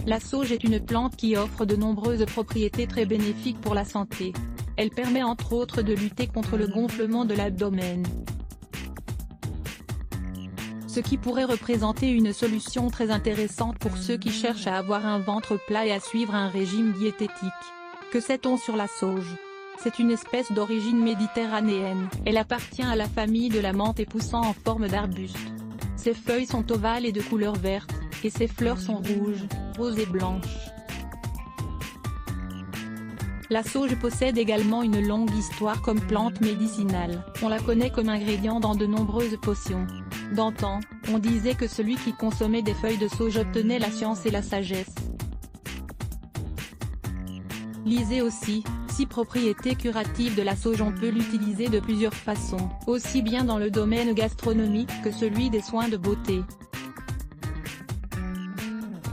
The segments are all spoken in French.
La sauge est une plante qui offre de nombreuses propriétés très bénéfiques pour la santé. Elle permet entre autres de lutter contre le gonflement de l'abdomen, ce qui pourrait représenter une solution très intéressante pour ceux qui cherchent à avoir un ventre plat et à suivre un régime diététique. Que sait-on sur la sauge? C'est une espèce d'origine méditerranéenne. Elle appartient à la famille de la menthe et poussant en forme d'arbuste. Ses feuilles sont ovales et de couleur verte, et ses fleurs sont rouges, roses et blanches. La sauge possède également une longue histoire comme plante médicinale. On la connaît comme ingrédient dans de nombreuses potions. D'antan, on disait que celui qui consommait des feuilles de sauge obtenait la science et la sagesse. Lisez aussi, 6 propriétés curatives de la sauge. On peut l'utiliser de plusieurs façons, aussi bien dans le domaine gastronomique que celui des soins de beauté.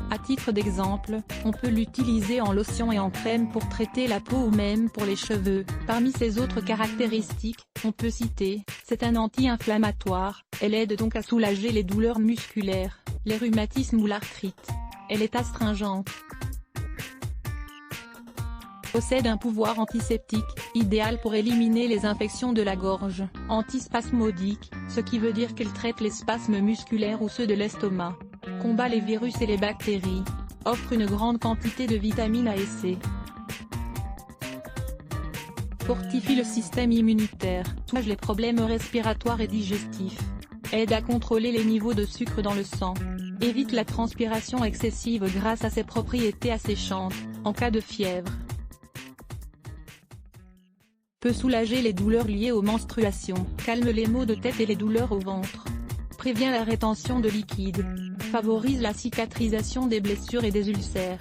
À titre d'exemple, on peut l'utiliser en lotion et en crème pour traiter la peau ou même pour les cheveux. Parmi ses autres caractéristiques, on peut citer, c'est un anti-inflammatoire, elle aide donc à soulager les douleurs musculaires, les rhumatismes ou l'arthrite. Elle est astringente. Possède un pouvoir antiseptique, idéal pour éliminer les infections de la gorge. Antispasmodique, ce qui veut dire qu'elle traite les spasmes musculaires ou ceux de l'estomac. Combat les virus et les bactéries. Offre une grande quantité de vitamines A et C. Fortifie le système immunitaire. Soulage les problèmes respiratoires et digestifs. Aide à contrôler les niveaux de sucre dans le sang. Évite la transpiration excessive grâce à ses propriétés asséchantes, en cas de fièvre. Peut soulager les douleurs liées aux menstruations, calme les maux de tête et les douleurs au ventre. Prévient la rétention de liquide. Favorise la cicatrisation des blessures et des ulcères.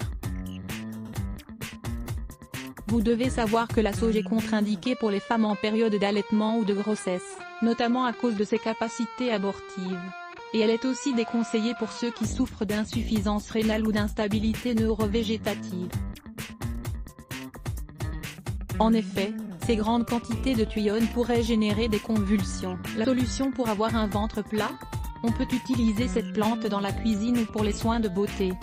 Vous devez savoir que la sauge est contre-indiquée pour les femmes en période d'allaitement ou de grossesse, notamment à cause de ses capacités abortives. Et elle est aussi déconseillée pour ceux qui souffrent d'insuffisance rénale ou d'instabilité neurovégétative. En effet, ces grandes quantités de thiones pourraient générer des convulsions. La solution pour avoir un ventre plat? On peut utiliser cette plante dans la cuisine ou pour les soins de beauté.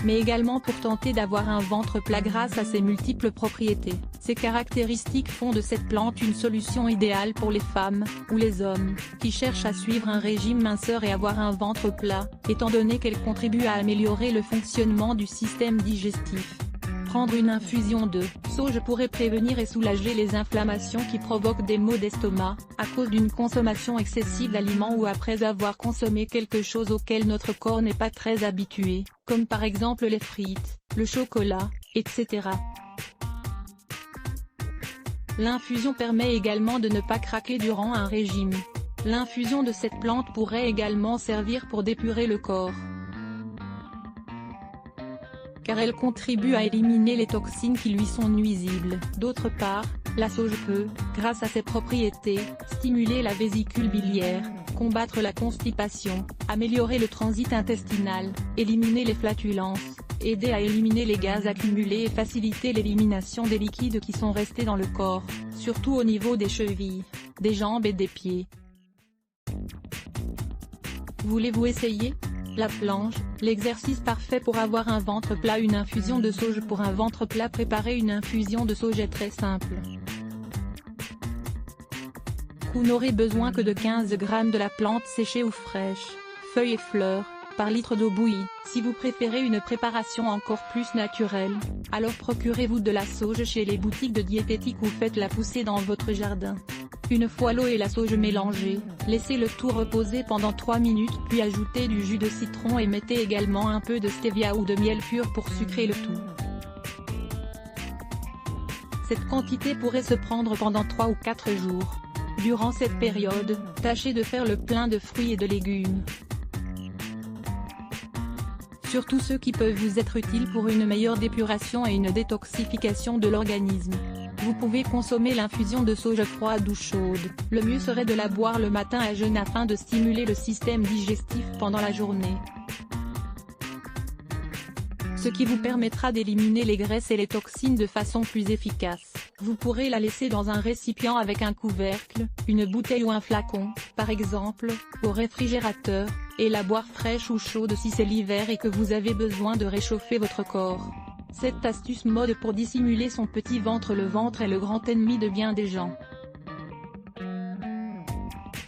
Mais également pour tenter d'avoir un ventre plat grâce à ses multiples propriétés. Ces caractéristiques font de cette plante une solution idéale pour les femmes, ou les hommes, qui cherchent à suivre un régime minceur et avoir un ventre plat, étant donné qu'elle contribue à améliorer le fonctionnement du système digestif. Prendre une infusion de sauge pourrait prévenir et soulager les inflammations qui provoquent des maux d'estomac, à cause d'une consommation excessive d'aliments ou après avoir consommé quelque chose auquel notre corps n'est pas très habitué, comme par exemple les frites, le chocolat, etc. L'infusion permet également de ne pas craquer durant un régime. L'infusion de cette plante pourrait également servir pour d'épurer le corps, car elle contribue à éliminer les toxines qui lui sont nuisibles. D'autre part, la sauge peut, grâce à ses propriétés, stimuler la vésicule biliaire, combattre la constipation, améliorer le transit intestinal, éliminer les flatulences, aider à éliminer les gaz accumulés et faciliter l'élimination des liquides qui sont restés dans le corps, surtout au niveau des chevilles, des jambes et des pieds. Voulez-vous essayer? La planche, l'exercice parfait pour avoir un ventre plat. Une infusion de sauge pour un ventre plat. Préparer une infusion de sauge est très simple. Vous n'aurez besoin que de 15 g de la plante séchée ou fraîche, feuilles et fleurs, par litre d'eau bouillie. Si vous préférez une préparation encore plus naturelle, alors procurez-vous de la sauge chez les boutiques de diététique ou faites-la pousser dans votre jardin. Une fois l'eau et la sauge mélangées, laissez le tout reposer pendant 3 minutes puis ajoutez du jus de citron et mettez également un peu de stevia ou de miel pur pour sucrer le tout. Cette quantité pourrait se prendre pendant 3 ou 4 jours. Durant cette période, tâchez de faire le plein de fruits et de légumes. Surtout ceux qui peuvent vous être utiles pour une meilleure dépuration et une détoxification de l'organisme. Vous pouvez consommer l'infusion de sauge froide ou chaude. Le mieux serait de la boire le matin à jeun afin de stimuler le système digestif pendant la journée. ce qui vous permettra d'éliminer les graisses et les toxines de façon plus efficace. Vous pourrez la laisser dans un récipient avec un couvercle, une bouteille ou un flacon, par exemple, au réfrigérateur, et la boire fraîche ou chaude si c'est l'hiver et que vous avez besoin de réchauffer votre corps. Cette astuce mode pour dissimuler son petit ventre. Le ventre est le grand ennemi de bien des gens.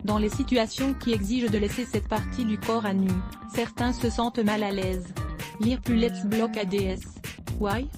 Dans les situations qui exigent de laisser cette partie du corps à nu, certains se sentent mal à l'aise. Lire plus Let's Block ADS. Why?